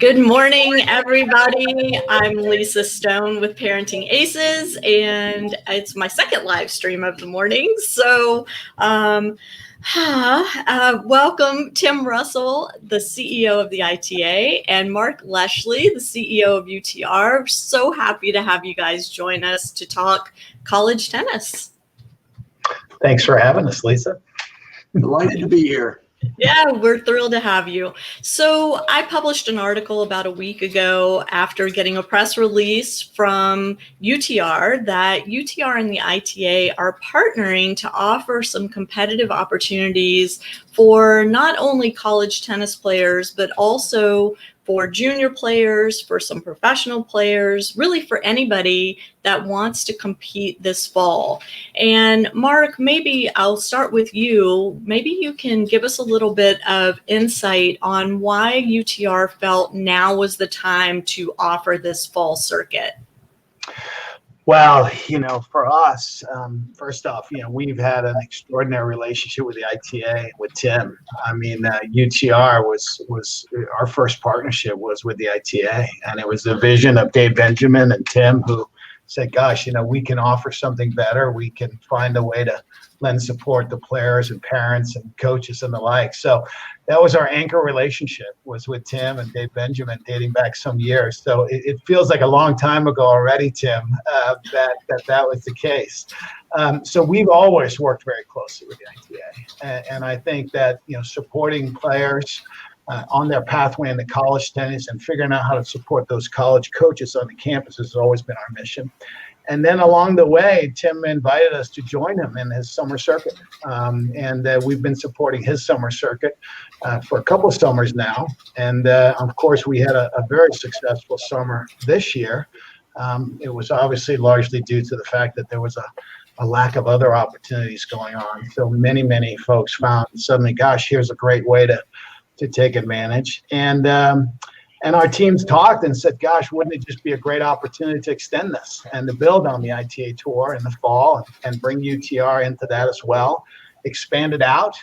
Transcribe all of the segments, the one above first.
Good morning, everybody. I'm Lisa Stone with Parenting Aces, and it's my second live stream of the morning. So, welcome Tim Russell, the CEO of the ITA, and Mark Leschly, the CEO of UTR. So happy to have you guys join us to talk college tennis. Thanks for having us, Lisa. Delighted to be here. Yeah, we're thrilled to have you. So I published an article about a week ago after getting a press release from UTR that UTR and the ITA are partnering to offer some competitive opportunities for not only college tennis players, but also for junior players, for some professional players, really for anybody that wants to compete this fall. And Mark, maybe I'll start with you. Maybe you can give us a little bit of insight on why UTR felt now was the time to offer this fall circuit. Well, for us, first off, we've had an extraordinary relationship with the ITA, with Tim. I mean, UTR was our first partnership was with the ITA, and it was the vision of Dave Benjamin and Tim who said, gosh, we can offer something better. We can find a way to lend support to players and parents and coaches and the like. So that was our anchor relationship, was with Tim and Dave Benjamin, dating back some years. So it feels like a long time ago already, Tim, that was the case. So we've always worked very closely with the ITA. And I think that, supporting players on their pathway into college tennis and figuring out how to support those college coaches on the campus has always been our mission. And then along the way, Tim invited us to join him in his summer circuit. And we've been supporting his summer circuit for a couple of summers now. And of course, we had a very successful summer this year. It was obviously largely due to the fact that there was a lack of other opportunities going on. So many folks found suddenly, gosh, here's a great way to take advantage. And our teams talked and said, gosh, wouldn't it just be a great opportunity to extend this and to build on the ITA tour in the fall and bring UTR into that as well, expand it out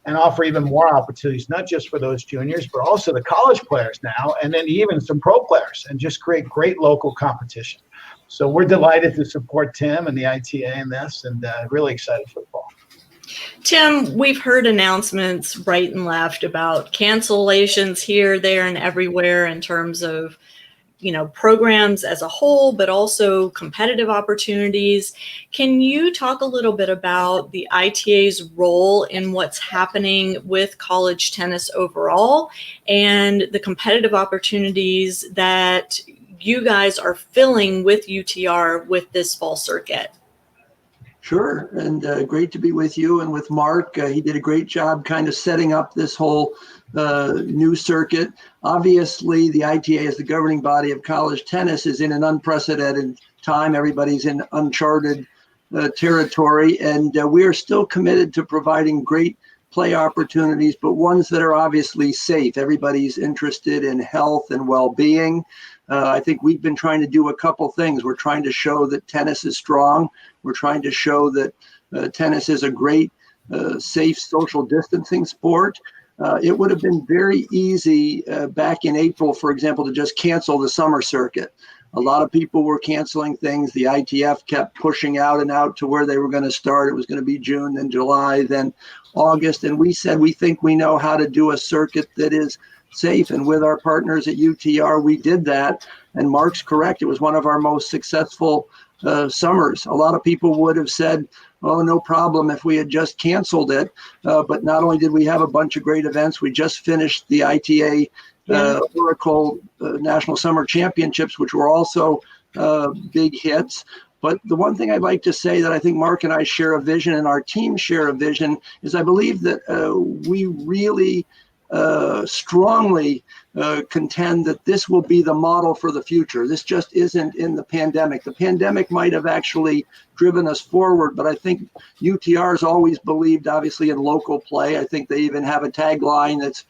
and offer even more opportunities, not just for those juniors, but also the college players now, and then even some pro players, and just create great local competition. So we're delighted to support Tim and the ITA in this, and really excited for the fall. Tim, we've heard announcements right and left about cancellations here, there, and everywhere in terms of, programs as a whole, but also competitive opportunities. Can you talk a little bit about the ITA's role in what's happening with college tennis overall and the competitive opportunities that you guys are filling with UTR with this fall circuit? Sure, and great to be with you and with Mark. He did a great job kind of setting up this whole new circuit. Obviously, the ITA, as the governing body of college tennis, is in an unprecedented time. Everybody's in uncharted territory, and we are still committed to providing great play opportunities, but ones that are obviously safe. Everybody's interested in health and well-being. I think we've been trying to do a couple things. We're trying to show that tennis is strong. We're trying to show that tennis is a great, safe social distancing sport. It would have been very easy back in April, for example, to just cancel the summer circuit. A lot of people were canceling things. The ITF kept pushing out and out to where they were going to start. It was going to be June, then July, then August. And we said, we think we know how to do a circuit that is safe. And with our partners at UTR, we did that. And Mark's correct. It was one of our most successful summers. A lot of people would have said, oh, no problem if we had just canceled it. But not only did we have a bunch of great events, we just finished the ITA Oracle National Summer Championships, which were also big hits. But the one thing I'd like to say that I think Mark and I share a vision and our team share a vision is I believe that we really strongly contend that this will be the model for the future. This just isn't in the pandemic. The pandemic might have actually driven us forward, but I think UTR has always believed, obviously, in local play. I think they even have a tagline that's,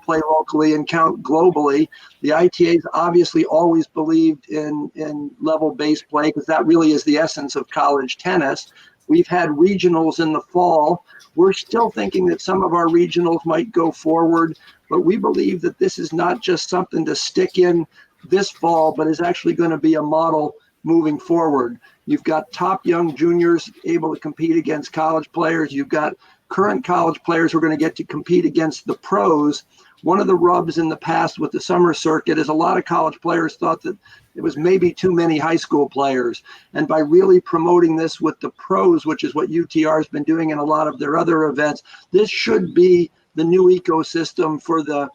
play locally and count globally. The ITA's obviously always believed in level-based play because that really is the essence of college tennis. We've had regionals in the fall. We're still thinking that some of our regionals might go forward, But we believe that this is not just something to stick in this fall, but is actually going to be a model moving forward. You've got top young juniors able to compete against college players. You've got current college players who are going to get to compete against the pros. One of the rubs in the past with the summer circuit is a lot of college players thought that it was maybe too many high school players. And by really promoting this with the pros, which is what UTR has been doing in a lot of their other events, this should be the new ecosystem for the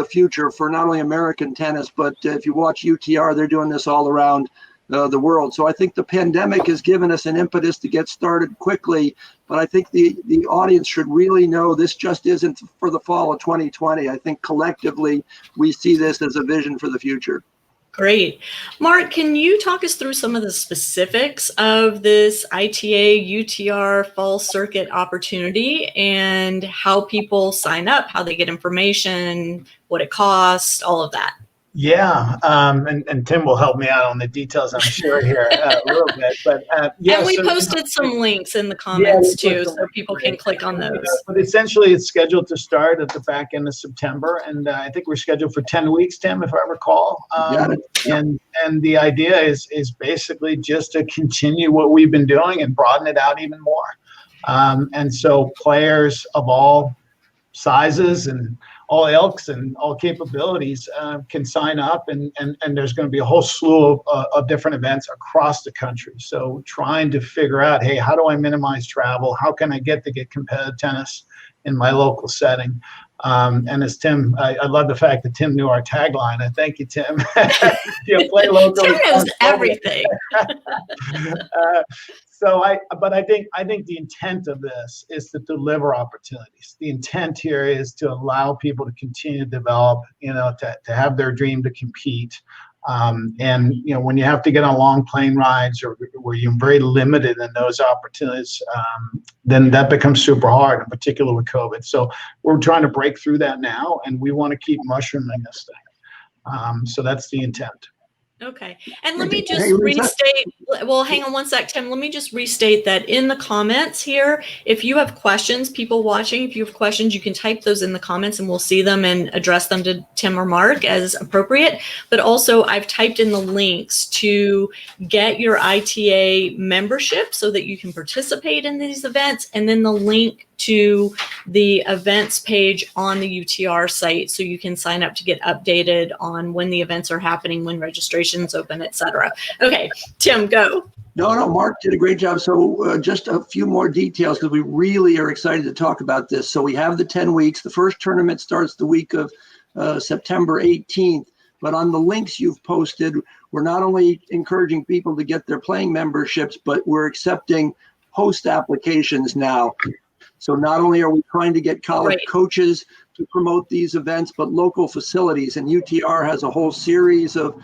future for not only American tennis, but if you watch UTR, they're doing this all around the world. So I think the pandemic has given us an impetus to get started quickly, but I think the audience should really know this just isn't for the fall of 2020. I think collectively we see this as a vision for the future. Great. Mark, can you talk us through some of the specifics of this ITA UTR fall circuit opportunity and how people sign up, how they get information, what it costs, all of that? Yeah, and Tim will help me out on the details, I'm sure, here a little bit. But yeah, and we so, posted some links in the comments too, so people can click on those. But essentially, it's scheduled to start at the back end of September, and I think we're scheduled for 10 weeks, Tim, if I recall. And the idea is basically just to continue what we've been doing and broaden it out even more. And so players of all sizes and all ilks and all capabilities can sign up, and there's going to be a whole slew of different events across the country. So trying to figure out, hey, how do I minimize travel? How can I get competitive tennis in my local setting? And as Tim, I love the fact that Tim knew our tagline. I thank you, Tim. Play locally. Tim knows everything. But I think the intent of this is to deliver opportunities. The intent here is to allow people to continue to develop, to have their dream to compete. And when you have to get on long plane rides or where you're very limited in those opportunities, then that becomes super hard, in particular with COVID. So we're trying to break through that now, and we want to keep mushrooming this thing. So that's the intent. Okay. And let me just restate, well, hang on one sec, Tim. Let me just restate that in the comments here, if you have questions, people watching, if you have questions, you can type those in the comments and we'll see them and address them to Tim or Mark as appropriate. But also I've typed in the links to get your ITA membership so that you can participate in these events, and then the link to the events page on the UTR site so you can sign up to get updated on when the events are happening, when registration's open, etc. Okay, Tim, go. No, Mark did a great job. So just a few more details because we really are excited to talk about this. So we have the 10 weeks. The first tournament starts the week of September 18th. But on the links you've posted, we're not only encouraging people to get their playing memberships, but we're accepting host applications now. So not only are we trying to get college coaches to promote these events, but local facilities. And UTR has a whole series of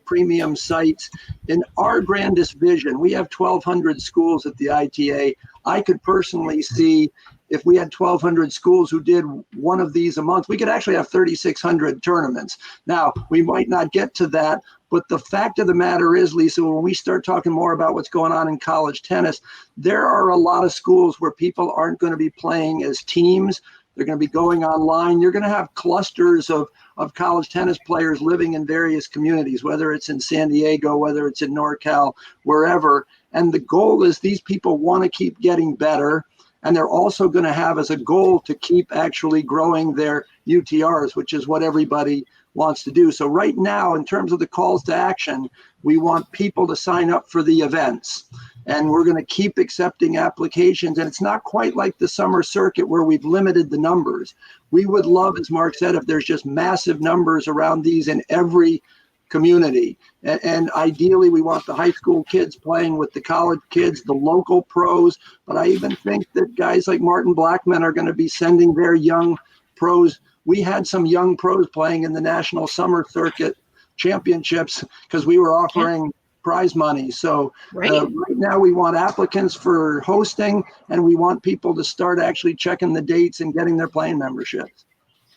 premium sites. In our grandest vision, we have 1,200 schools at the ITA. I could personally see if we had 1,200 schools who did one of these a month, we could actually have 3,600 tournaments. Now, we might not get to that, but the fact of the matter is, Lisa, when we start talking more about what's going on in college tennis, there are a lot of schools where people aren't going to be playing as teams. They're going to be going online. You're going to have clusters of college tennis players living in various communities, whether it's in San Diego, whether it's in NorCal, wherever. And the goal is these people want to keep getting better. And they're also going to have as a goal to keep actually growing their UTRs, which is what everybody wants to do. So right now, in terms of the calls to action, we want people to sign up for the events. And we're going to keep accepting applications. And it's not quite like the summer circuit where we've limited the numbers. We would love, as Mark said, if there's just massive numbers around these in every community. And ideally, we want the high school kids playing with the college kids, the local pros. But I even think that guys like Martin Blackman are going to be sending their young pros. We had some young pros playing in the National Summer Circuit Championships because we were offering prize money. So right now we want applicants for hosting, and we want people to start actually checking the dates and getting their playing memberships.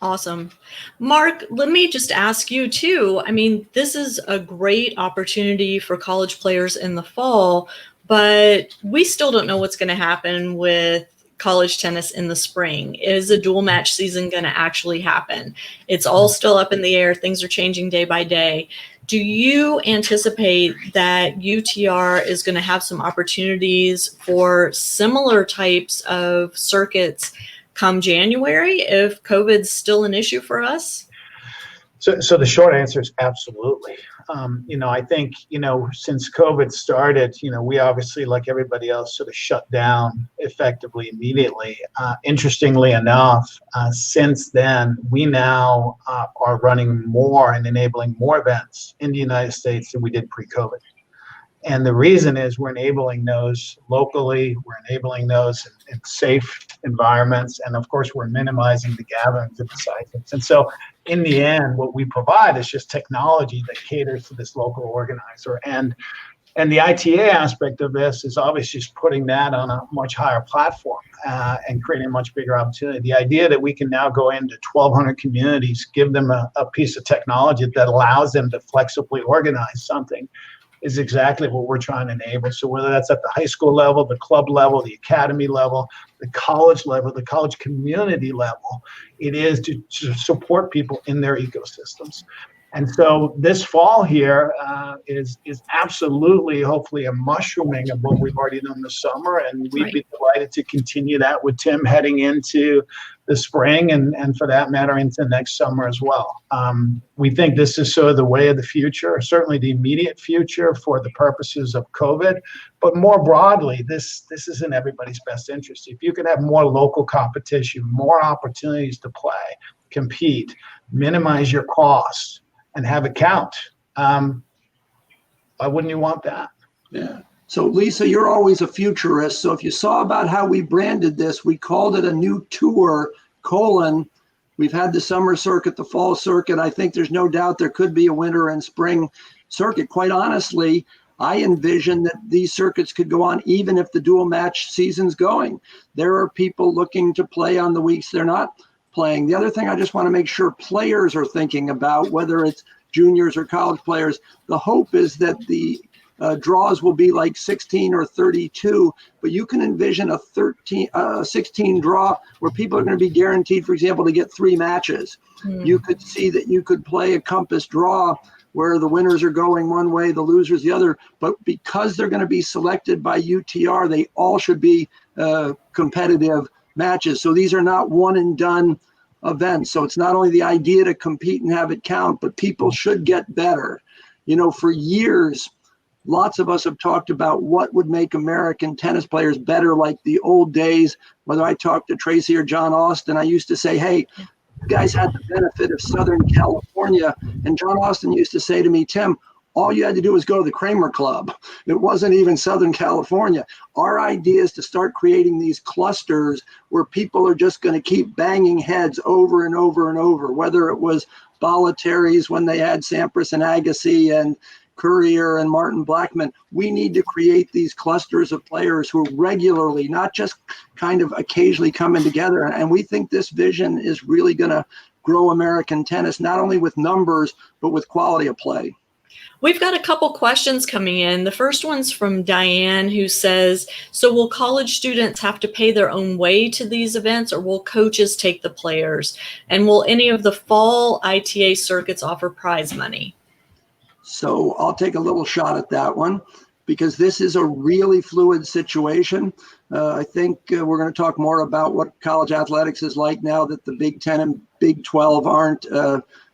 Awesome. Mark, let me just ask you too. I mean, this is a great opportunity for college players in the fall, but we still don't know what's going to happen with college tennis in the spring? Is a dual match season going to actually happen? It's all still up in the air. Things are changing day by day. Do you anticipate that UTR is going to have some opportunities for similar types of circuits come January if COVID's still an issue for us? So the short answer is absolutely. I think, since COVID started, we obviously, like everybody else, sort of shut down effectively immediately. Interestingly enough, since then, we now are running more and enabling more events in the United States than we did pre-COVID. And the reason is we're enabling those locally, we're enabling those in safe environments, and of course we're minimizing the gatherings of the cycles. And so in the end, what we provide is just technology that caters to this local organizer. And the ITA aspect of this is obviously just putting that on a much higher platform and creating a much bigger opportunity. The idea that we can now go into 1,200 communities, give them a piece of technology that allows them to flexibly organize something is exactly what we're trying to enable. So whether that's at the high school level, the club level, the academy level, the college level, the college community level, it is to support people in their ecosystems. And so this fall here is absolutely, hopefully, a mushrooming of what we've already done this summer. And we'd be delighted to continue that with Tim heading into the spring and for that matter, into next summer as well. We think this is sort of the way of the future, certainly the immediate future for the purposes of COVID. But more broadly, this is in everybody's best interest. If you can have more local competition, more opportunities to play, compete, minimize your costs, and have it count. Why wouldn't you want that? Yeah. So Lisa, you're always a futurist. So if you saw about how we branded this, we called it a new tour, we've had the summer circuit, the fall circuit. I think there's no doubt there could be a winter and spring circuit. Quite honestly, I envision that these circuits could go on even if the dual match season's going. There are people looking to play on the weeks they're not playing. The other thing I just want to make sure players are thinking about, whether it's juniors or college players, the hope is that the draws will be like 16 or 32, but you can envision a 16 draw where people are going to be guaranteed, for example, to get 3 matches. You could see that you could play a compass draw where the winners are going one way, the losers the other, but because they're going to be selected by UTR, they all should be competitive matches. So these are not one and done events. So it's not only the idea to compete and have it count, but people should get better. For years, lots of us have talked about what would make American tennis players better, like the old days. Whether I talked to Tracy or John Austin, I used to say, hey, you guys had the benefit of Southern California. And John Austin used to say to me, Tim, all you had to do was go to the Kramer Club. It wasn't even Southern California. Our idea is to start creating these clusters where people are just going to keep banging heads over and over and over, whether it was Bollettieri's when they had Sampras and Agassi and Courier and Martin Blackman. We need to create these clusters of players who regularly, not just kind of occasionally coming together. And we think this vision is really going to grow American tennis, not only with numbers, but with quality of play. We've got a couple questions coming in. The first one's from Diane, who says, so will college students have to pay their own way to these events, or will coaches take the players? And will any of the fall ITA circuits offer prize money? So I'll take a little shot at that one, because this is a really fluid situation. I think we're going to talk more about what college athletics is like now that the Big Ten and Big 12 aren't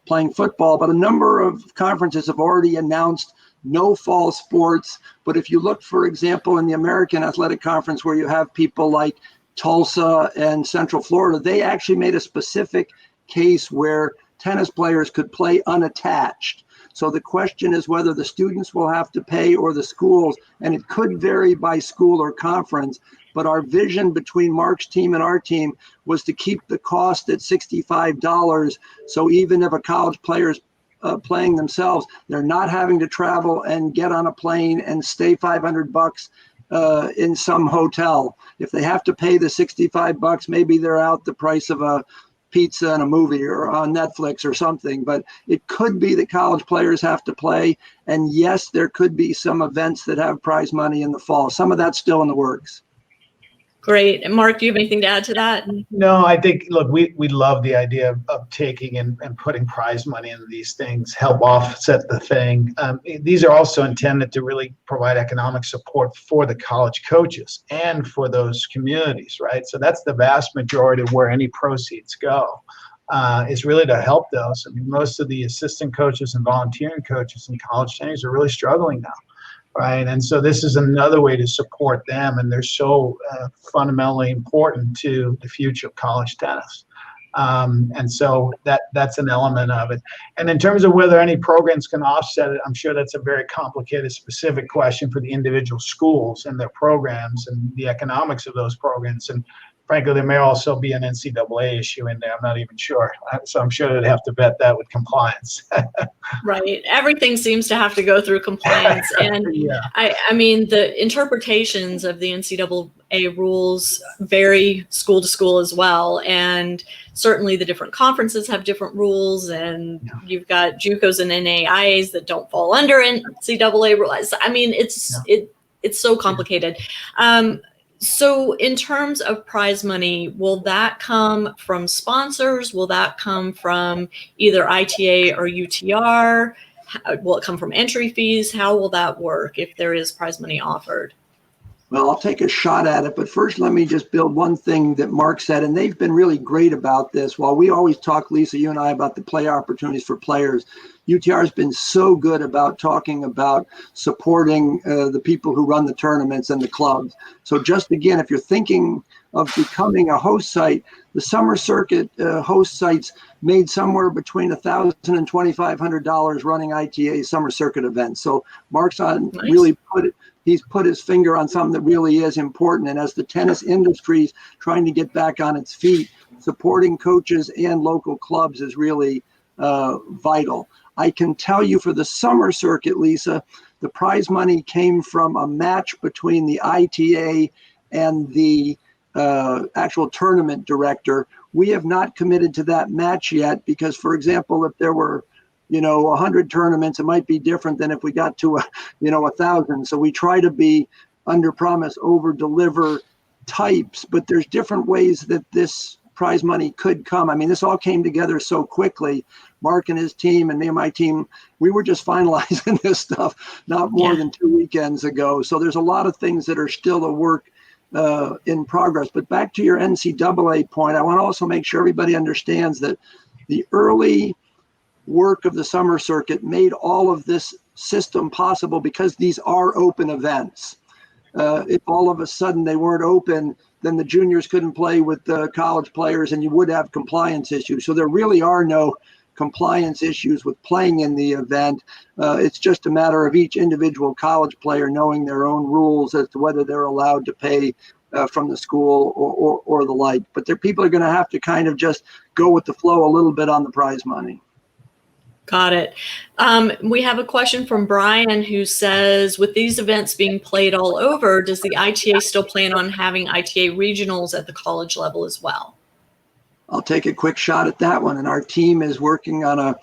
playing football, but a number of conferences have already announced no fall sports. But if you look, for example, in the American Athletic Conference, where you have people like Tulsa and Central Florida, they actually made a specific case where tennis players could play unattached. So the question is whether the students will have to pay or the schools, and it could vary by school or conference. But our vision between Mark's team and our team was to keep the cost at $65. So even if a college player is playing themselves, they're not having to travel and get on a plane and stay $500 in some hotel. If they have to pay the $65, maybe they're out the price of a pizza and a movie or on Netflix or something. But it could be that college players have to play. And yes, there could be some events that have prize money in the fall. Some of that's still in the works. Great. And Mark, do you have anything to add to that? No, I think, look, we love the idea of taking and putting prize money into these things, help offset the thing. These are also intended to really provide economic support for the college coaches and for those communities, right? So that's the vast majority of where any proceeds go, is really to help those. I mean, most of the assistant coaches and volunteering coaches in college tennis are really struggling now. Right. And so this is another way to support them. And they're so fundamentally important to the future of college tennis. And so that's an element of it. And in terms of whether any programs can offset it, I'm sure that's a very complicated, specific question for the individual schools and their programs and the economics of those programs. And frankly, there may also be an NCAA issue in there. I'm not even sure. So I'm sure they'd have to vet that with compliance. Right. Everything seems to have to go through compliance. And Yeah. I mean, the interpretations of the NCAA rules vary school to school as well. And certainly the different conferences have different rules. And you've got JUCOs and NAIAs that don't fall under NCAA rules. I mean, it's so complicated. So in terms of prize money, will that come from sponsors? Will that come from either ITA or UTR? Will it come from entry fees? How will that work if there is prize money offered? Well, I'll take a shot at it, but first let me just build one thing that Mark said, and they've been really great about this. While we always talk, Lisa, you and I, about the play opportunities for players, UTR has been so good about talking about supporting the people who run the tournaments and the clubs. So just again, if you're thinking of becoming a host site, the summer circuit host sites made somewhere between $1,000 and $2,500 running ITA summer circuit events. So Mark's on really he's put his finger on something that really is important. And as the tennis industry is trying to get back on its feet, supporting coaches and local clubs is really vital. I can tell you for the summer circuit, Lisa, the prize money came from a match between the ITA and the actual tournament director. We have not committed to that match yet because, for example, if there were 100 tournaments, it might be different than if we got to 1,000. So we try to be under promise, over deliver types, but there's different ways that this prize money could come. I mean, this all came together so quickly. Mark and his team and me and my team, we were just finalizing this stuff not more than 2 weekends ago. So there's a lot of things that are still a work in progress. But back to your NCAA point, I want to also make sure everybody understands that the early work of the summer circuit made all of this system possible because these are open events. If all of a sudden they weren't open, then the juniors couldn't play with the college players and you would have compliance issues. So there really are no compliance issues with playing in the event. It's just a matter of each individual college player knowing their own rules as to whether they're allowed to pay from the school or the like. But people are going to have to kind of just go with the flow a little bit on the prize money. Got it. We have a question from Brian who says, with these events being played all over, does the ITA still plan on having ITA regionals at the college level as well? I'll take a quick shot at that one. And our team is working on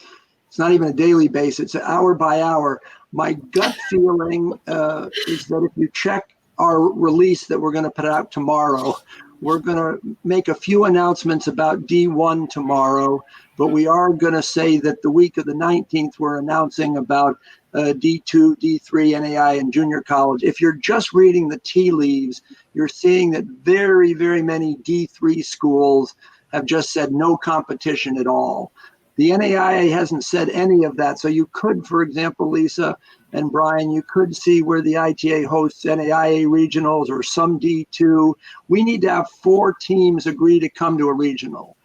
it's not even a daily basis, it's an hour by hour. My gut feeling is that if you check our release that we're going to put out tomorrow, we're going to make a few announcements about D1 tomorrow, but we are going to say that the week of the 19th, we're announcing about D2, D3, NAI, and junior college. If you're just reading the tea leaves, you're seeing that very, very many D3 schools have just said no competition at all. The NAIA hasn't said any of that. So you could, for example, Lisa and Brian, you could see where the ITA hosts NAIA regionals or some D2. We need to have 4 teams agree to come to a regional.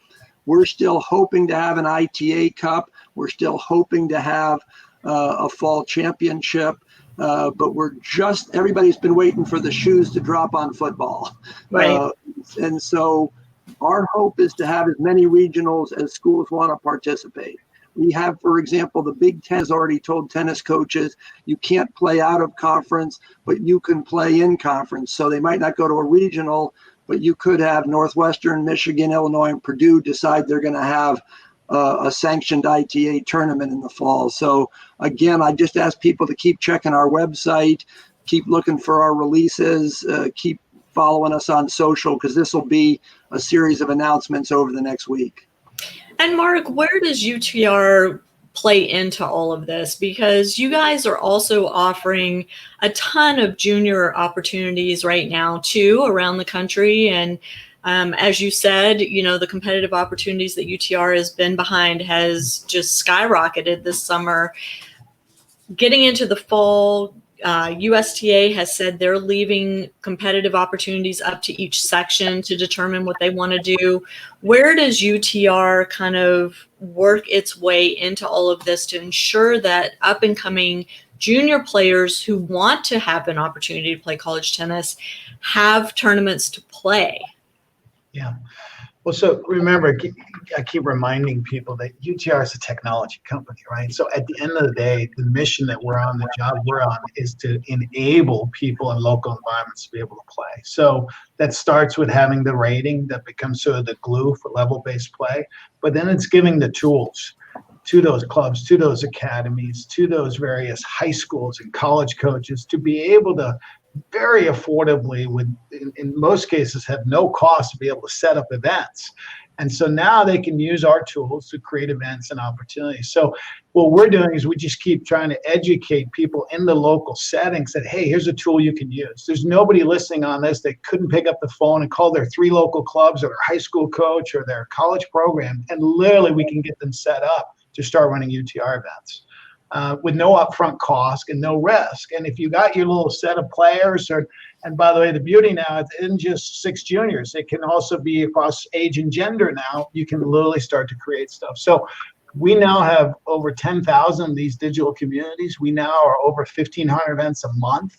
We're still hoping to have an ITA Cup. We're still hoping to have a fall championship. But everybody's been waiting for the shoes to drop on football. Right. And so our hope is to have as many regionals as schools want to participate. We have, for example, the Big Ten has already told tennis coaches you can't play out of conference, but you can play in conference. So they might not go to a regional, but you could have Northwestern, Michigan, Illinois, and Purdue decide they're going to have a sanctioned ITA tournament in the fall. So again, I just ask people to keep checking our website, keep looking for our releases, keep following us on social, because this will be a series of announcements over the next week. And Mark, where does UTR play into all of this? Because you guys are also offering a ton of junior opportunities right now too around the country. And as you said, the competitive opportunities that UTR has been behind has just skyrocketed this summer. Getting into the fall, USTA has said they're leaving competitive opportunities up to each section to determine what they want to do. Where does UTR kind of work its way into all of this to ensure that up and coming junior players who want to have an opportunity to play college tennis have tournaments to play? Yeah. Well, so remember, I keep reminding people that UTR is a technology company, right? So at the end of the day, the mission that we're on, the job we're on, is to enable people in local environments to be able to play. So that starts with having the rating that becomes sort of the glue for level-based play, but then it's giving the tools to those clubs, to those academies, to those various high schools and college coaches to be able to very affordably, in most cases, have no cost to be able to set up events. And so now they can use our tools to create events and opportunities. So what we're doing is we just keep trying to educate people in the local settings that, hey, here's a tool you can use. There's nobody listening on this that couldn't pick up the phone and call their 3 local clubs or their high school coach or their college program, and literally we can get them set up to start running UTR events. With no upfront cost and no risk. And if you got your little set of players, and by the way, the beauty now, it isn't just 6 juniors. It can also be across age and gender now. You can literally start to create stuff. So we now have over 10,000 of these digital communities. We now are over 1,500 events a month.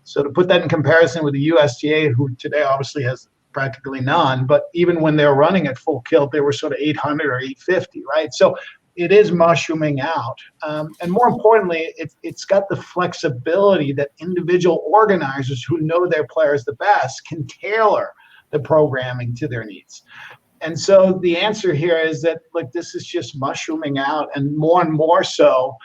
So to put that in comparison with the USTA, who today obviously has practically none, but even when they were running at full kilt, they were sort of 800 or 850, right? So it is mushrooming out. And more importantly, it's got the flexibility that individual organizers who know their players the best can tailor the programming to their needs. And so the answer here is that, like, this is just mushrooming out, and more so,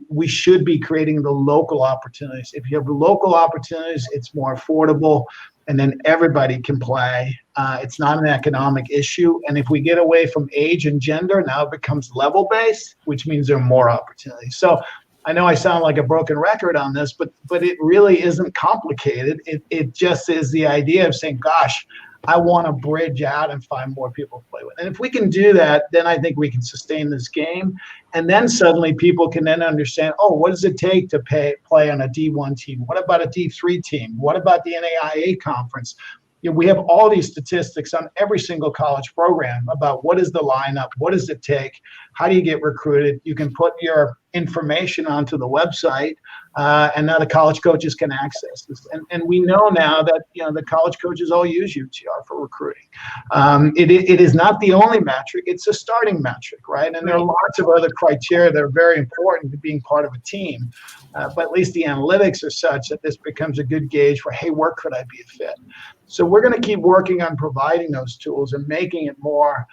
we should be creating the local opportunities. If you have local opportunities, it's more affordable, and then everybody can play. It's not an economic issue. And if we get away from age and gender, now it becomes level-based, which means there are more opportunities. So I know I sound like a broken record on this, but it really isn't complicated. It just is the idea of saying, gosh, I want to bridge out and find more people to play with. And if we can do that, then I think we can sustain this game. And then suddenly people can then understand, oh, what does it take to play on a D1 team? What about a D3 team? What about the NAIA conference? We have all these statistics on every single college program about what is the lineup, what does it take, how do you get recruited. You can put your information onto the website, and now the college coaches can access this. And we know now that the college coaches all use UTR for recruiting. It is not the only metric; it's a starting metric, right? And there are lots of other criteria that are very important to being part of a team. But at least the analytics are such that this becomes a good gauge for, hey, where could I be a fit? So we're going to keep working on providing those tools and making it more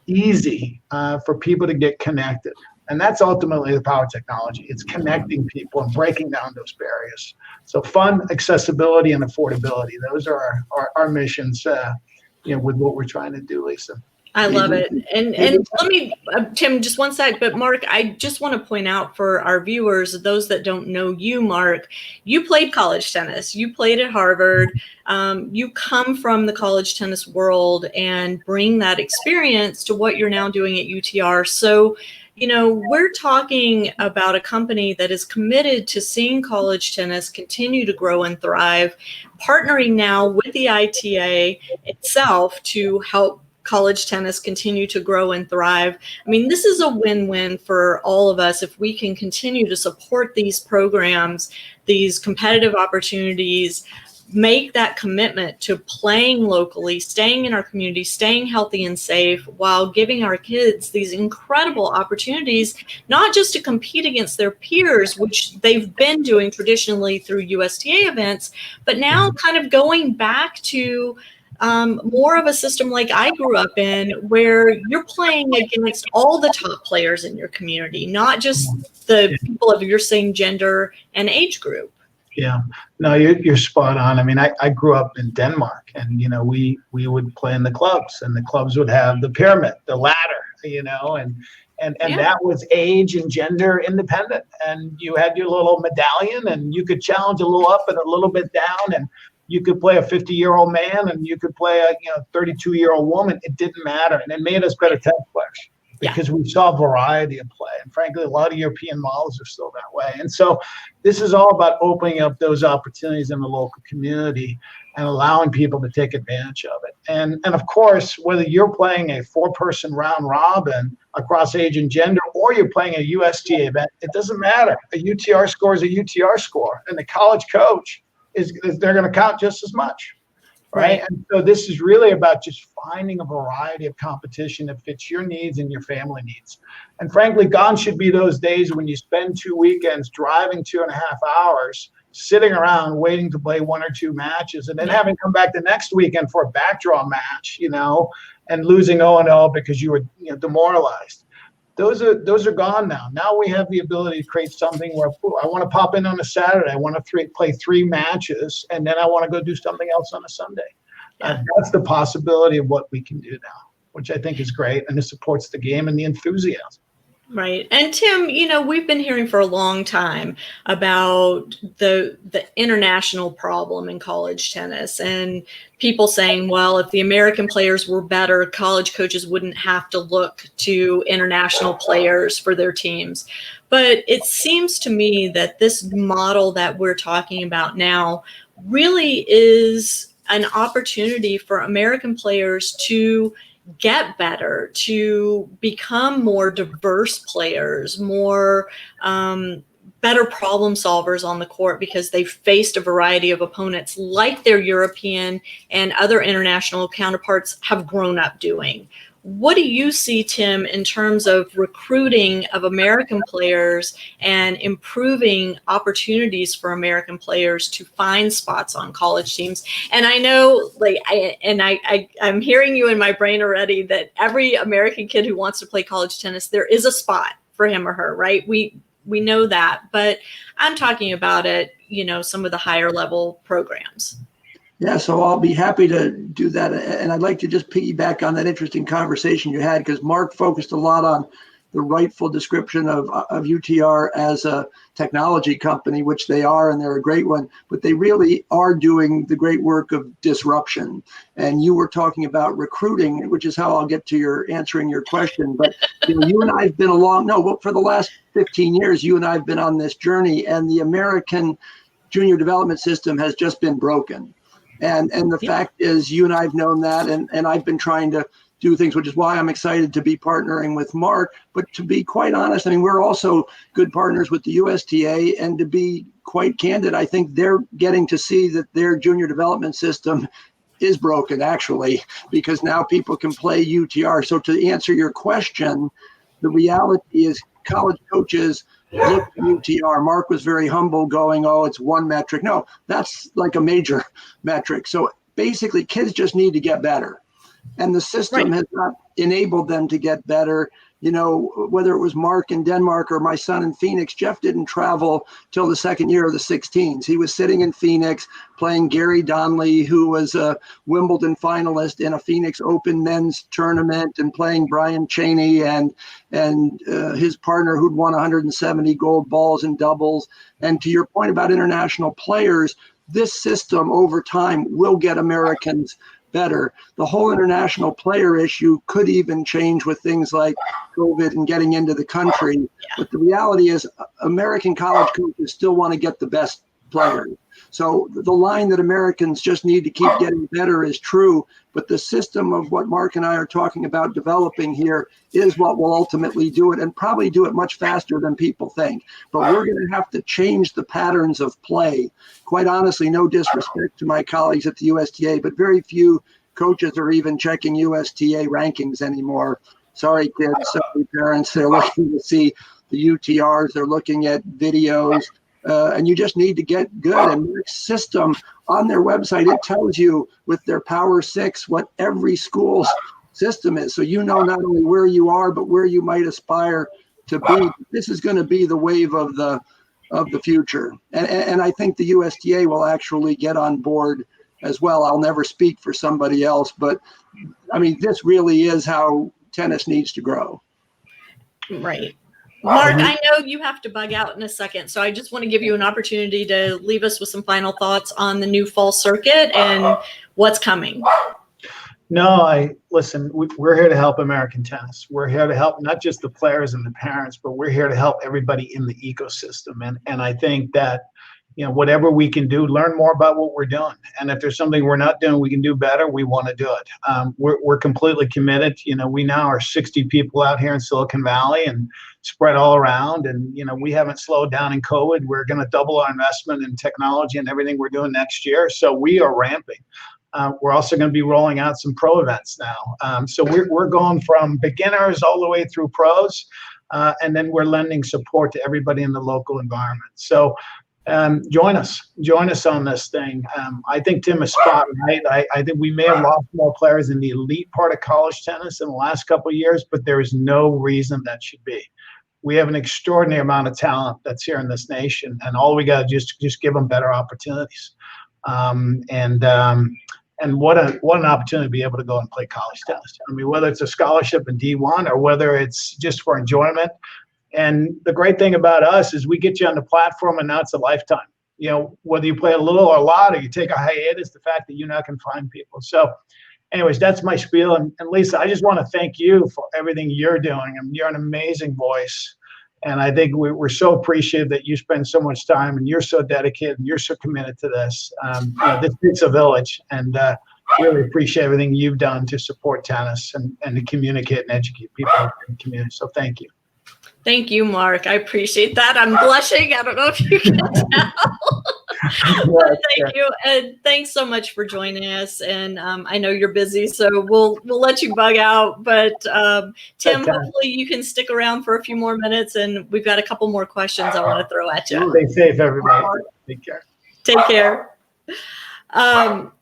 easy for people to get connected. And that's ultimately the power of technology. It's connecting people and breaking down those barriers. So fun, accessibility, and affordability. Those are our missions with what we're trying to do, Lisa. I love it. And let me, Tim, just one sec. But Mark, I just want to point out for our viewers, those that don't know you, Mark, you played college tennis. You played at Harvard. You come from the college tennis world and bring that experience to what you're now doing at UTR. So, we're talking about a company that is committed to seeing college tennis continue to grow and thrive, partnering now with the ITA itself to help college tennis continue to grow and thrive. I mean, this is a win-win for all of us if we can continue to support these programs, these competitive opportunities, make that commitment to playing locally, staying in our community, staying healthy and safe, while giving our kids these incredible opportunities, not just to compete against their peers, which they've been doing traditionally through USTA events, but now kind of going back to more of a system like I grew up in, where you're playing against all the top players in your community, not just the people of your same gender and age group. Yeah, no, you're spot on. I mean, I grew up in Denmark, and we would play in the clubs, and the clubs would have the pyramid, the ladder, and Yeah. that was age and gender independent. And you had your little medallion, and you could challenge a little up and a little bit down, and you could play a 50-year-old man, and you could play a 32-year-old woman. It didn't matter, and it made us better tennis players because we saw variety of play. And frankly, a lot of European models are still that way. And so this is all about opening up those opportunities in the local community and allowing people to take advantage of it. And of course, whether you're playing a 4-person round robin across age and gender, or you're playing a USTA event, it doesn't matter. A UTR score is a UTR score, and the college coach they're going to count just as much. Right. And so this is really about just finding a variety of competition that fits your needs and your family needs. And frankly, gone should be those days when you spend 2 weekends driving 2.5 hours, sitting around waiting to play 1 or 2 matches, and then having come back the next weekend for a backdraw match, and losing 0-0 because you were demoralized. Those are gone now. Now we have the ability to create something where I want to pop in on a Saturday. I want to play 3 matches, and then I want to go do something else on a Sunday. That's the possibility of what we can do now, which I think is great, and it supports the game and the enthusiasm. Right. And Tim, we've been hearing for a long time about the international problem in college tennis, and people saying, well, if the American players were better, college coaches wouldn't have to look to international players for their teams. But it seems to me that this model that we're talking about now really is an opportunity for American players to get better, to become more diverse players, more better problem solvers on the court, because they've faced a variety of opponents like their European and other international counterparts have grown up doing. What do you see, Tim, in terms of recruiting of American players and improving opportunities for American players to find spots on college teams? And I know, I'm hearing you in my brain already that every American kid who wants to play college tennis, there is a spot for him or her, right? We know that, but I'm talking about some of the higher level programs. Yeah, so I'll be happy to do that. And I'd like to just piggyback on that interesting conversation you had, because Mark focused a lot on the rightful description of UTR as a technology company, which they are, and they're a great one, but they really are doing the great work of disruption. And you were talking about recruiting, which is how I'll get to answering your question. But you and I have been for the last 15 years, you and I have been on this journey, and the American junior development system has just been broken. And the fact is, you and I have known that, and I've been trying to do things, which is why I'm excited to be partnering with Mark. But to be quite honest, I mean, we're also good partners with the USTA, and to be quite candid, I think they're getting to see that their junior development system is broken, actually, because now people can play UTR. So to answer your question, the reality is college coaches look at UTR. Mark was very humble going, oh, it's one metric. No, that's like a major metric. So basically, kids just need to get better. And the system has not enabled them to get better. Whether it was Mark in Denmark or my son in Phoenix, Jeff didn't travel till the second year of the 16s. He was sitting in Phoenix playing Gary Donnelly, who was a Wimbledon finalist in a Phoenix Open men's tournament, and playing Brian Cheney and his partner, who'd won 170 gold balls in doubles. And to your point about international players, this system over time will get Americans better. The whole international player issue could even change with things like COVID and getting into the country. But the reality is American college coaches still want to get the best players. So the line that Americans just need to keep getting better is true, but the system of what Mark and I are talking about developing here is what will ultimately do it, and probably do it much faster than people think. But we're going to have to change the patterns of play. Quite honestly, no disrespect to my colleagues at the USTA, but very few coaches are even checking USTA rankings anymore. Sorry, kids, sorry, parents. They're looking to see the UTRs. They're looking at videos. And you just need to get good. And their system on their website, it tells you with their Power 6 what every school's system is. So not only where you are, but where you might aspire to be. This is going to be the wave of the of the future. And I think the USTA will actually get on board as well. I'll never speak for somebody else, but I mean, this really is how tennis needs to grow. Right. Mark, I know you have to bug out in a second, so I just want to give you an opportunity to leave us with some final thoughts on the new fall circuit and what's coming. No, listen, we're here to help American tennis. We're here to help not just the players and the parents, but we're here to help everybody in the ecosystem. And I think that, whatever we can do, learn more about what we're doing. And if there's something we're not doing, we can do better, we want to do it. We're completely committed. We now are 60 people out here in Silicon Valley and spread all around. And, we haven't slowed down in COVID. We're going to double our investment in technology and everything we're doing next year. So we are ramping. We're also going to be rolling out some pro events now. So we're going from beginners all the way through pros. And then we're lending support to everybody in the local environment. So join us on this thing. I think Tim is spot right. I think we may have lost more players in the elite part of college tennis in the last couple of years, but there is no reason that should be. We have an extraordinary amount of talent that's here in this nation, and all we got to just give them better opportunities. And what an opportunity to be able to go and play college tennis. I mean, whether it's a scholarship in D1 or whether it's just for enjoyment. And the great thing about us is we get you on the platform, and now it's a lifetime. Whether you play a little or a lot, or you take a hiatus, the fact that you now can find people. So anyways, that's my spiel. And Lisa, I just want to thank you for everything you're doing. I mean, you're an amazing voice. And I think we're so appreciative that you spend so much time, and you're so dedicated, and you're so committed to this. This takes a village, and really appreciate everything you've done to support tennis and to communicate and educate people in the community. So thank you. Thank you, Mark. I appreciate that. I'm blushing. I don't know if you can tell. Thank you, and thanks so much for joining us. And I know you're busy, so we'll let you bug out. But Tim, hopefully you can stick around for a few more minutes, and we've got a couple more questions I want to throw at you. Stay safe, everybody. Take care. Take care.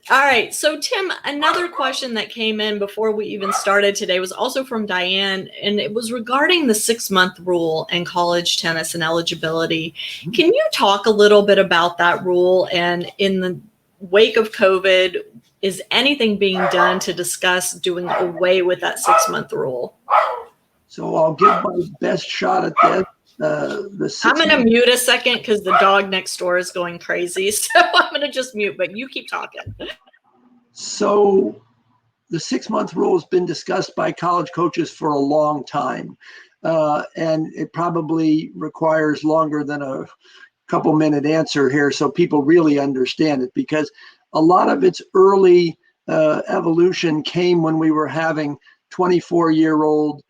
All right. So, Tim, another question that came in before we even started today was also from Diane, and it was regarding the 6-month rule in college tennis and eligibility. Can you talk a little bit about that rule? And in the wake of COVID, is anything being done to discuss doing away with that 6-month rule? So I'll give my best shot at this. I'm going to mute a second because the dog next door is going crazy. So I'm going to just mute, but you keep talking. So the 6-month rule has been discussed by college coaches for a long time. And it probably requires longer than a couple-minute answer here so people really understand it, because a lot of its early evolution came when we were having 24-year-old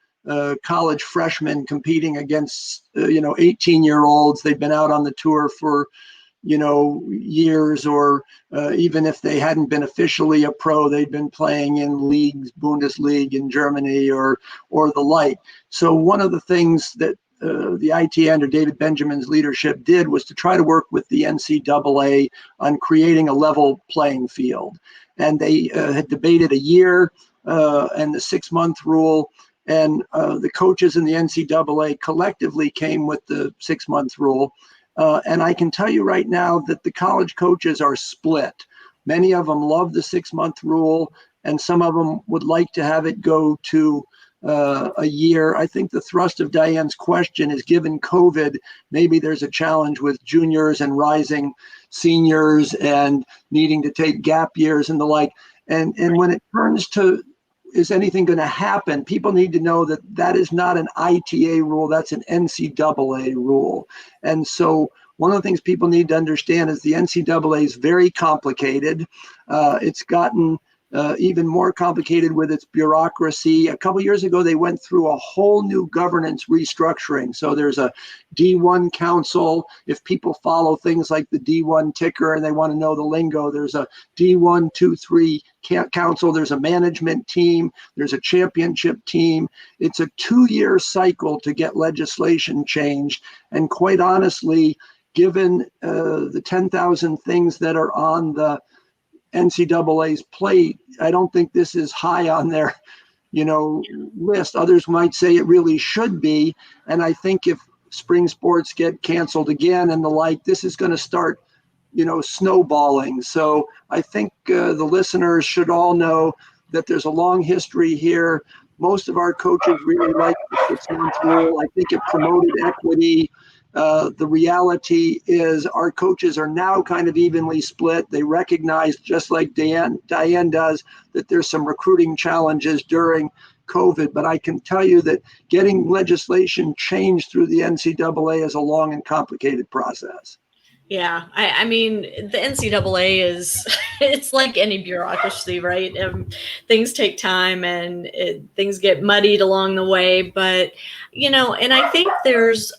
college freshmen competing against 18-year-olds. They've been out on the tour for years, or even if they hadn't been officially a pro, they'd been playing in leagues, Bundesliga in Germany or the like. So one of the things that the ITA under David Benjamin's leadership did was to try to work with the NCAA on creating a level playing field. And they had debated a year and the 6-month rule. And the coaches in the NCAA collectively came with the 6-month rule. And I can tell you right now that the college coaches are split. Many of them love the 6-month rule, and some of them would like to have it go to a year. I think the thrust of Diane's question is, given COVID, maybe there's a challenge with juniors and rising seniors and needing to take gap years and the like. And when it turns to, is anything going to happen? People need to know that that is not an ITA rule. That's an NCAA rule. And so one of the things people need to understand is the NCAA is very complicated. It's gotten even more complicated with its bureaucracy. A couple years ago, they went through a whole new governance restructuring. So there's a D1 council. If people follow things like the D1 ticker and they want to know the lingo, there's a D1, 2, 3 council. There's a management team. There's a championship team. It's a 2-year cycle to get legislation changed. And quite honestly, given the 10,000 things that are on the NCAA's plate, I don't think this is high on their, list. Others might say it really should be. And I think if spring sports get canceled again and the like, this is going to start, snowballing. So I think the listeners should all know that there's a long history here. Most of our coaches really like the 6-month rule. I think it promoted equity. The reality is our coaches are now kind of evenly split. They recognize, just like Diane does, that there's some recruiting challenges during COVID. But I can tell you that getting legislation changed through the NCAA is a long and complicated process. Yeah, I mean, the NCAA is, it's like any bureaucracy, right? Things take time and things get muddied along the way. But, and I think there's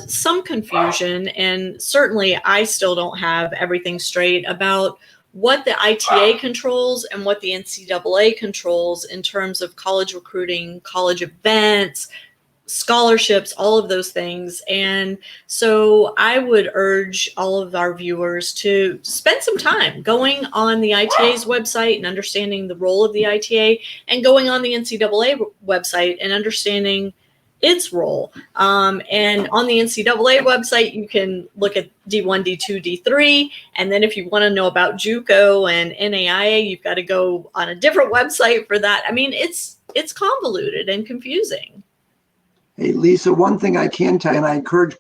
some confusion, and certainly I still don't have everything straight about what the ITA controls and what the NCAA controls in terms of college recruiting, college events, scholarships, all of those things. And so I would urge all of our viewers to spend some time going on the ITA's website and understanding the role of the ITA, and going on the NCAA website and understanding its role. And on the NCAA website, you can look at D1, D2, D3. And then if you want to know about JUCO and NAIA, you've got to go on a different website for that. I mean, it's convoluted and confusing. Hey, Lisa, one thing I can tell you, and I encourage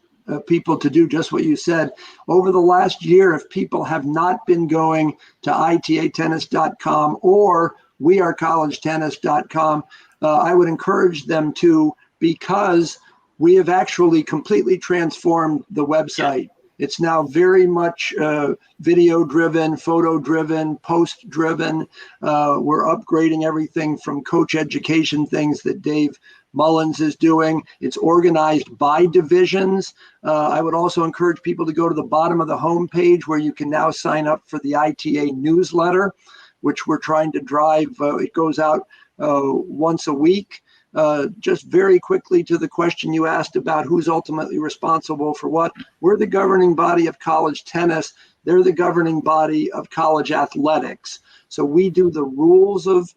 people to do just what you said, over the last year, if people have not been going to itatennis.com or wearecollegetennis.com, I would encourage them to, because we have actually completely transformed the website. It's now very much video-driven, photo-driven, post-driven. We're upgrading everything from coach education things that Dave Mullins is doing. It's organized by divisions. I would also encourage people to go to the bottom of the homepage where you can now sign up for the ITA newsletter, which we're trying to drive. It goes out once a week. Just very quickly to the question you asked about who's ultimately responsible for what. We're the governing body of college tennis. They're the governing body of college athletics. So we do the rules of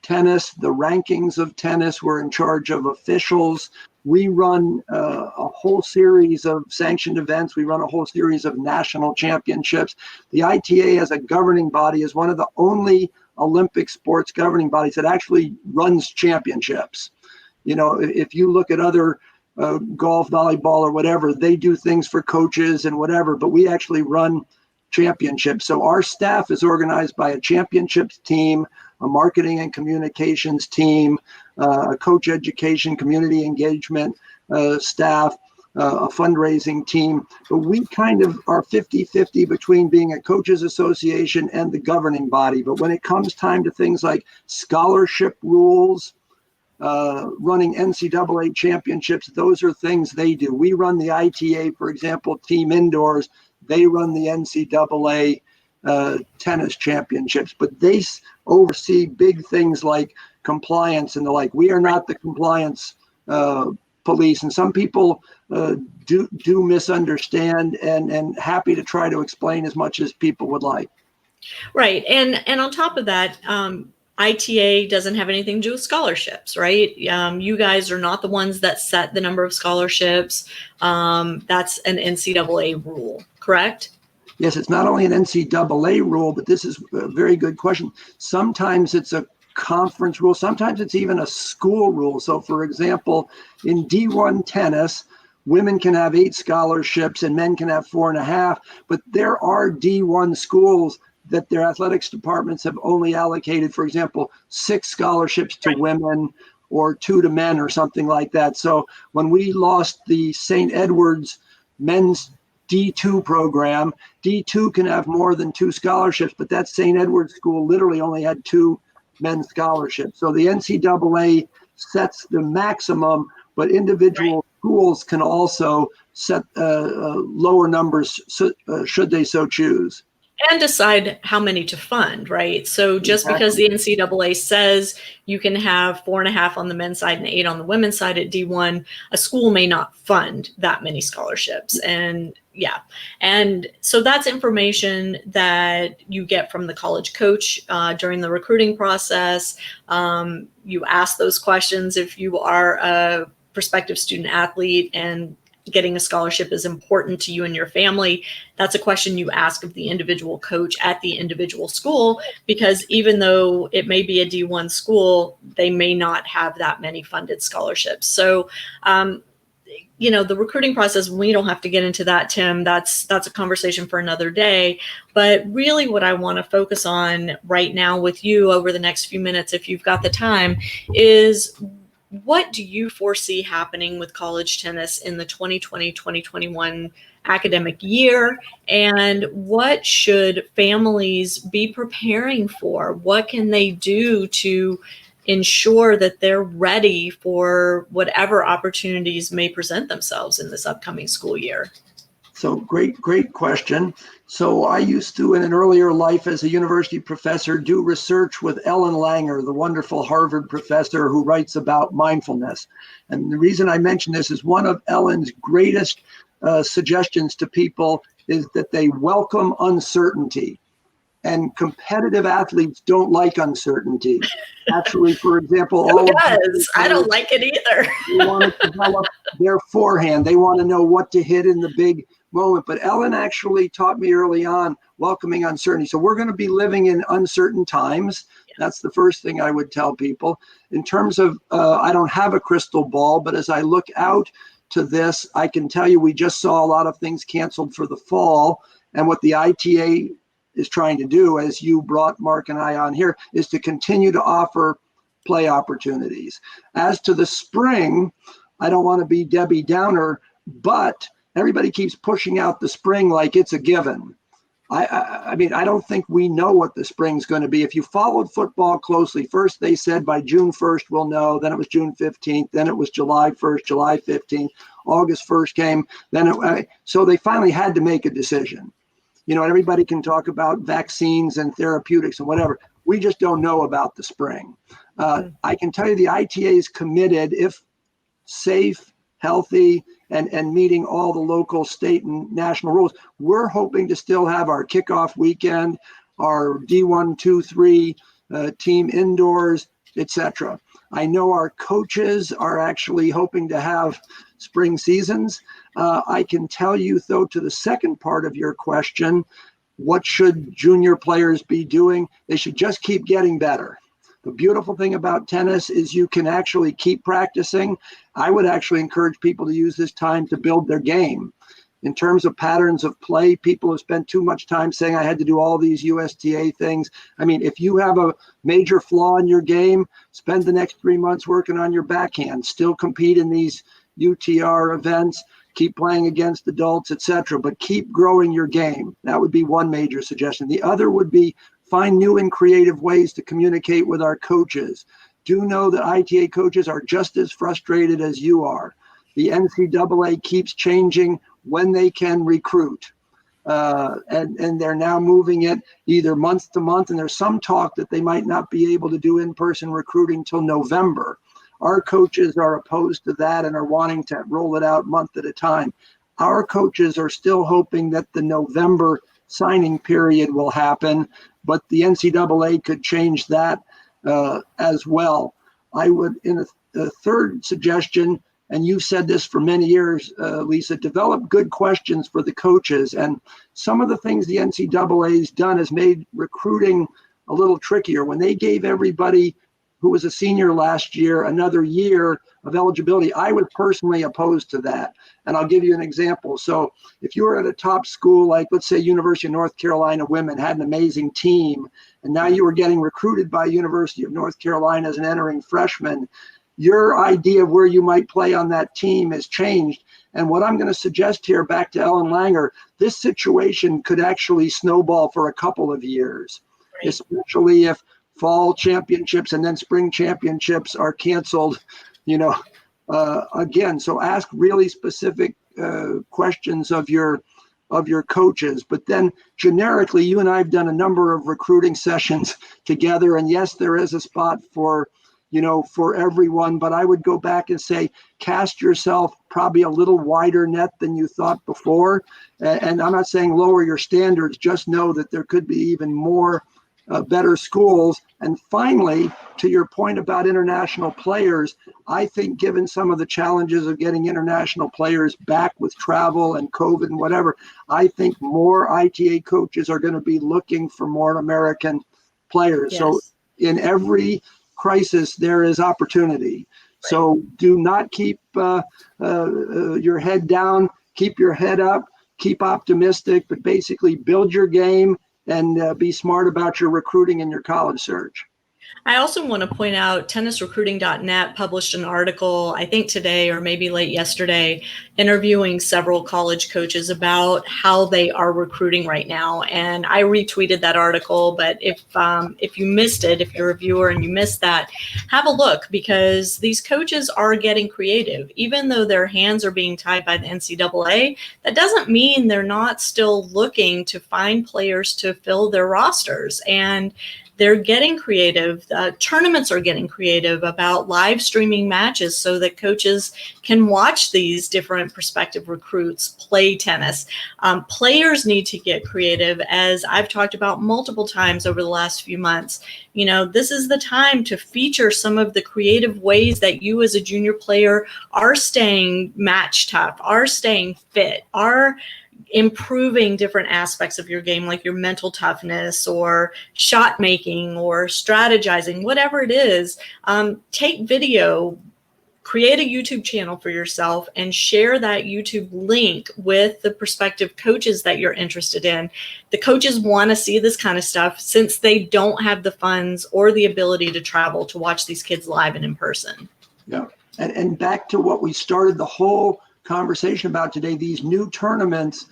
tennis, the rankings of tennis. We're in charge of officials. We run a whole series of sanctioned events. We run a whole series of national championships. The ITA as a governing body is one of the only Olympic sports governing bodies that actually runs championships. If you look at other golf, volleyball, or whatever, they do things for coaches and whatever, but we actually run championships. So our staff is organized by a championships team, a marketing and communications team, a coach education, community engagement staff, a fundraising team. But we kind of are 50-50 between being a coaches association and the governing body. But when it comes time to things like scholarship rules, running NCAA championships, those are things they do. We run the ITA, for example, team indoors. They run the NCAA tennis championships, but they oversee big things like compliance and the like. We are not the compliance police, and some people do misunderstand, and happy to try to explain as much as people would like. Right, and on top of that, ITA doesn't have anything to do with scholarships, right? You guys are not the ones that set the number of scholarships. That's an NCAA rule, correct? Yes, it's not only an NCAA rule, but this is a very good question. Sometimes it's a conference rule. Sometimes it's even a school rule. So, for example, in D1 tennis, women can have 8 scholarships and men can have 4.5. But there are D1 schools that their athletics departments have only allocated, for example, 6 scholarships to women or 2 to men or something like that. So when we lost the St. Edward's men's D2 program, D2 can have more than 2 scholarships, but that St. Edward's school literally only had 2 men's scholarships. So the NCAA sets the maximum, but individual schools can also set lower numbers should they so choose. And decide how many to fund, right? So just because the NCAA says you can have 4.5 on the men's side and 8 on the women's side at D1, a school may not fund that many scholarships. And so that's information that you get from the college coach during the recruiting process. You ask those questions if you are a prospective student athlete, and getting a scholarship is important to you and your family, that's a question you ask of the individual coach at the individual school, because even though it may be a D1 school, they may not have that many funded scholarships. So, the recruiting process, we don't have to get into that, Tim. That's a conversation for another day. But really what I want to focus on right now with you over the next few minutes, if you've got the time, is what do you foresee happening with college tennis in the 2020-2021 academic year? And what should families be preparing for? What can they do to ensure that they're ready for whatever opportunities may present themselves in this upcoming school year? So great question. So I used to, in an earlier life as a university professor, do research with Ellen Langer, the wonderful Harvard professor who writes about mindfulness. And the reason I mention this is one of Ellen's greatest suggestions to people is that they welcome uncertainty. And competitive athletes don't like uncertainty. Actually, for example, Who does? I don't like it either. They want to develop their forehand. They want to know what to hit in the big moment. But Ellen actually taught me early on welcoming uncertainty. So we're going to be living in uncertain times. That's the first thing I would tell people. In terms of, I don't have a crystal ball, but as I look out to this, I can tell you we just saw a lot of things canceled for the fall. And what the ITA is trying to do, as you brought Mark and I on here, is to continue to offer play opportunities. As to the spring, I don't want to be Debbie Downer, but everybody keeps pushing out the spring like it's a given. I mean, I don't think we know what the spring's going to be. If you followed football closely, first they said by June 1st we'll know, then it was June 15th, then it was July 1st, July 15th, August 1st came, so they finally had to make a decision. Everybody can talk about vaccines and therapeutics and whatever. We just don't know about the spring. I can tell you the ITA is committed, if safe, healthy, and meeting all the local, state, and national rules. We're hoping to still have our kickoff weekend, our D1, 2, 3 team indoors, etc. I know our coaches are actually hoping to have spring seasons. I can tell you, though, to the second part of your question, what should junior players be doing? They should just keep getting better. The beautiful thing about tennis is you can actually keep practicing. I would actually encourage people to use this time to build their game. In terms of patterns of play, people have spent too much time saying I had to do all these USTA things. I mean, if you have a major flaw in your game, spend the next 3 months working on your backhand, still compete in these UTR events, keep playing against adults, etc., but keep growing your game. That would be one major suggestion. The other would be find new and creative ways to communicate with our coaches. Do know that ITA coaches are just as frustrated as you are. The NCAA keeps changing when they can recruit. And they're now moving it either month to month, and there's some talk that they might not be able to do in-person recruiting till November. Our coaches are opposed to that and are wanting to roll it out month at a time. Our coaches are still hoping that the November signing period will happen, but the NCAA could change that as well. I would, in a third suggestion, and you've said this for many years, Lisa, develop good questions for the coaches. And some of the things the NCAA's done has made recruiting a little trickier. When they gave everybody who was a senior last year another year of eligibility, I was personally opposed to that. And I'll give you an example. So if you were at a top school, like let's say University of North Carolina women had an amazing team, and now you were getting recruited by University of North Carolina as an entering freshman, your idea of where you might play on that team has changed. And what I'm going to suggest here, back to Ellen Langer, this situation could actually snowball for a couple of years, right, especially if fall championships and then spring championships are canceled, again. So ask really specific questions of your coaches. But then generically, you and I have done a number of recruiting sessions together. And yes, there is a spot for everyone, but I would go back and say, cast yourself probably a little wider net than you thought before. And I'm not saying lower your standards, just know that there could be even more better schools. And finally, to your point about international players, I think given some of the challenges of getting international players back with travel and COVID and whatever, I think more ITA coaches are going to be looking for more American players. Yes. So in every crisis, there is opportunity. Right. So do not keep your head down, keep your head up, keep optimistic, but basically build your game and be smart about your recruiting and your college search. I also want to point out tennisrecruiting.net published an article, I think today or maybe late yesterday, interviewing several college coaches about how they are recruiting right now. And I retweeted that article, but if you missed it, if you're a viewer and you missed that, have a look, because these coaches are getting creative. Even though their hands are being tied by the NCAA, that doesn't mean they're not still looking to find players to fill their rosters. And they're getting creative. Tournaments are getting creative about live streaming matches so that coaches can watch these different prospective recruits play tennis. Players need to get creative, as I've talked about multiple times over the last few months. You know, this is the time to feature some of the creative ways that you as a junior player are staying match tough, are staying fit, are improving different aspects of your game, like your mental toughness or shot making or strategizing, whatever it is. Take video, create a YouTube channel for yourself, and share that YouTube link with the prospective coaches that you're interested in. The coaches want to see this kind of stuff since they don't have the funds or the ability to travel to watch these kids live and in person. Yeah. And back to what we started the whole conversation about today, these new tournaments,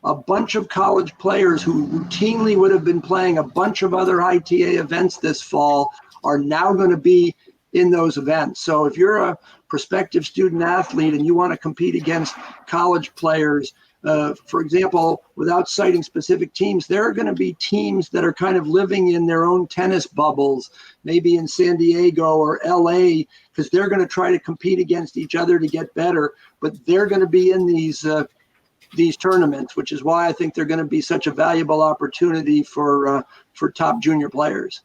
a bunch of college players who routinely would have been playing a bunch of other ITA events this fall are now going to be in those events. So if you're a prospective student athlete and you want to compete against college players, for example, without citing specific teams, there are going to be teams that are kind of living in their own tennis bubbles, maybe in San Diego or LA, because they're going to try to compete against each other to get better, but they're going to be in these tournaments, which is why I think they're going to be such a valuable opportunity for top junior players.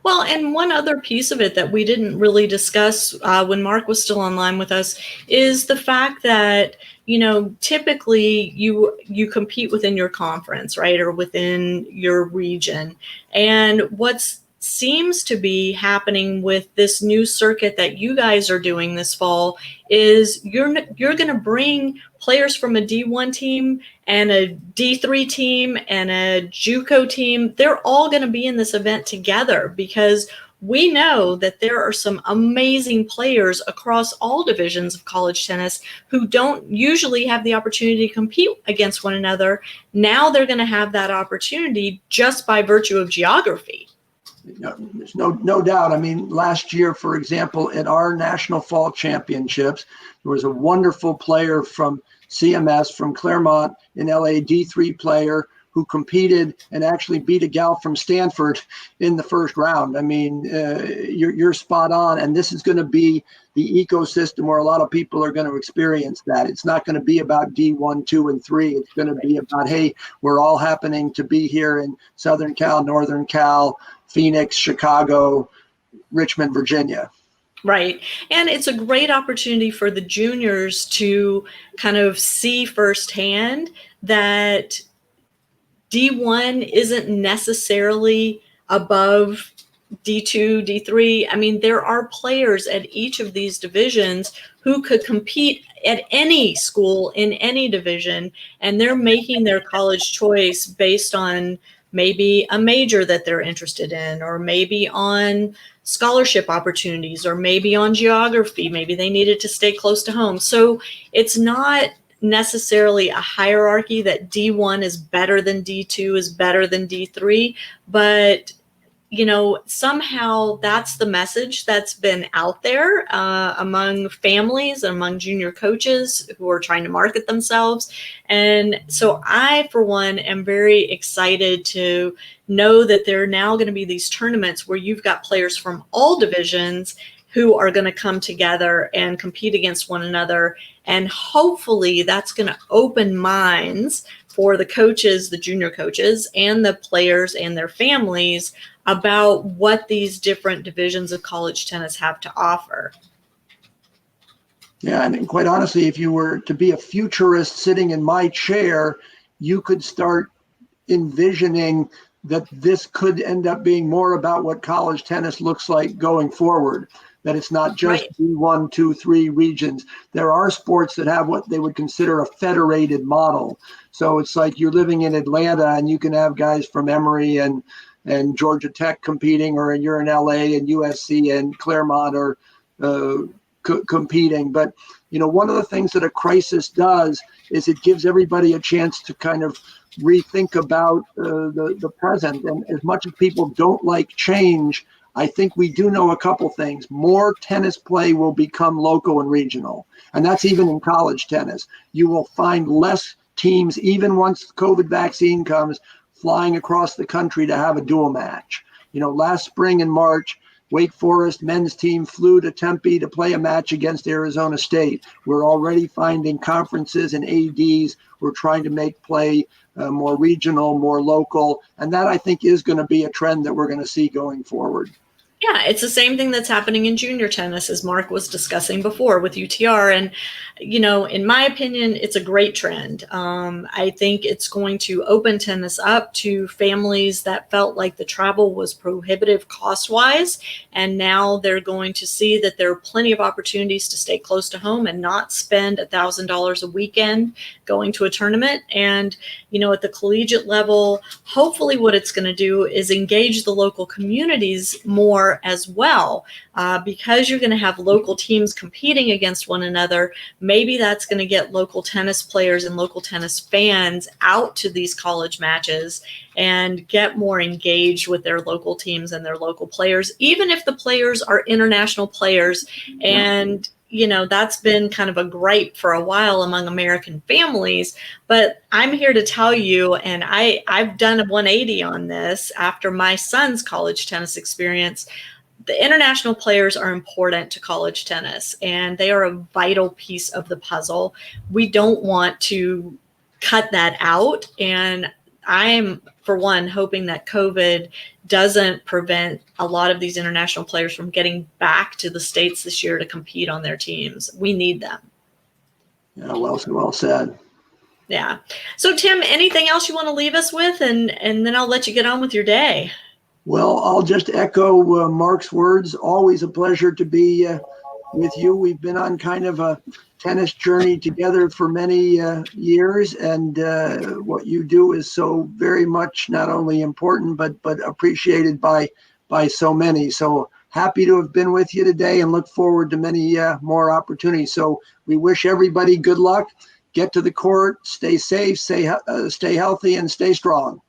Well, and one other piece of it that we didn't really discuss when Mark was still online with us is the fact that, you know, typically you compete within your conference, right, or within your region. And what seems to be happening with this new circuit that you guys are doing this fall is you're going to bring players from a D1 team and a D3 team and a JUCO team. They're all going to be in this event together, because we know that there are some amazing players across all divisions of college tennis who don't usually have the opportunity to compete against one another. Now they're going to have that opportunity just by virtue of geography. There's no doubt. I mean, last year, for example, at our National Fall Championships, there was a wonderful player from CMS from Claremont in LA, D3 player, who competed and actually beat a gal from Stanford in the first round. I mean, you're spot on. And this is going to be the ecosystem where a lot of people are going to experience that. It's not going to be about D1, 2, and 3. It's going to be about, hey, we're all happening to be here in Southern Cal, Northern Cal, Phoenix, Chicago, Richmond, Virginia. Right. And it's a great opportunity for the juniors to kind of see firsthand that D1 isn't necessarily above D2, D3. I mean, there are players at each of these divisions who could compete at any school in any division, and they're making their college choice based on maybe a major that they're interested in, or maybe on scholarship opportunities, or maybe on geography. Maybe they needed to stay close to home. So it's not necessarily a hierarchy that D1 is better than D2 is better than D3, but you know, somehow that's the message that's been out there among families and among junior coaches who are trying to market themselves. And so I, for one, am very excited to know that there are now going to be these tournaments where you've got players from all divisions who are going to come together and compete against one another. And hopefully that's going to open minds for the coaches, the junior coaches, and the players and their families about what these different divisions of college tennis have to offer. Yeah, and quite honestly, if you were to be a futurist sitting in my chair, you could start envisioning that this could end up being more about what college tennis looks like going forward, that it's not just Right. B1, 2, 3 regions. There are sports that have what they would consider a federated model. So it's like you're living in Atlanta and you can have guys from Emory and Georgia Tech competing, or you're in LA and USC and Claremont are competing. But, you know, one of the things that a crisis does is it gives everybody a chance to kind of rethink about the present. And as much as people don't like change, I think we do know a couple things. More tennis play will become local and regional. And that's even in college tennis. You will find less teams, even once the COVID vaccine comes, flying across the country to have a dual match. You know, last spring in March, Wake Forest men's team flew to Tempe to play a match against Arizona State. We're already finding conferences and ADs. We're trying to make play more regional, more local. And that, I think, is going to be a trend that we're going to see going forward. Yeah, it's the same thing that's happening in junior tennis, as Mark was discussing before with UTR. And, you know, in my opinion, it's a great trend. I think it's going to open tennis up to families that felt like the travel was prohibitive cost-wise. And now they're going to see that there are plenty of opportunities to stay close to home and not spend $1,000 a weekend going to a tournament. And, you know, at the collegiate level, hopefully what it's going to do is engage the local communities more as well, because you're going to have local teams competing against one another. Maybe that's going to get local tennis players and local tennis fans out to these college matches and get more engaged with their local teams and their local players, even if the players are international players. And you know, that's been kind of a gripe for a while among American families. But I'm here to tell you, and I've done a 180 on this after my son's college tennis experience. The international players are important to college tennis, and they are a vital piece of the puzzle. We don't want to cut that out. And I'm, for one, hoping that COVID doesn't prevent a lot of these international players from getting back to the States this year to compete on their teams. We need them. Yeah, well said. Yeah. So, Tim, anything else you want to leave us with? And then I'll let you get on with your day. Well, I'll just echo Mark's words. Always a pleasure to be with you. We've been on kind of a tennis journey together for many years, and what you do is so very much not only important but appreciated by so many. So happy to have been with you today, and look forward to many more opportunities. So we wish everybody good luck. Get to the court, stay safe, stay healthy, and stay strong.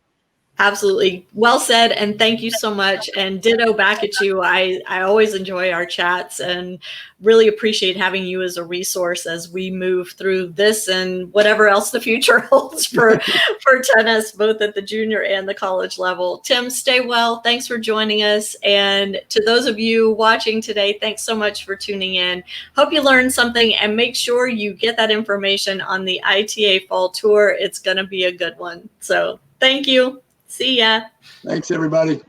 Absolutely. Well said. And thank you so much. And ditto back at you. I always enjoy our chats and really appreciate having you as a resource as we move through this and whatever else the future holds for tennis, both at the junior and the college level. Tim, stay well. Thanks for joining us. And to those of you watching today, thanks so much for tuning in. Hope you learned something, and make sure you get that information on the ITA Fall Tour. It's going to be a good one. So thank you. See ya. Thanks, everybody.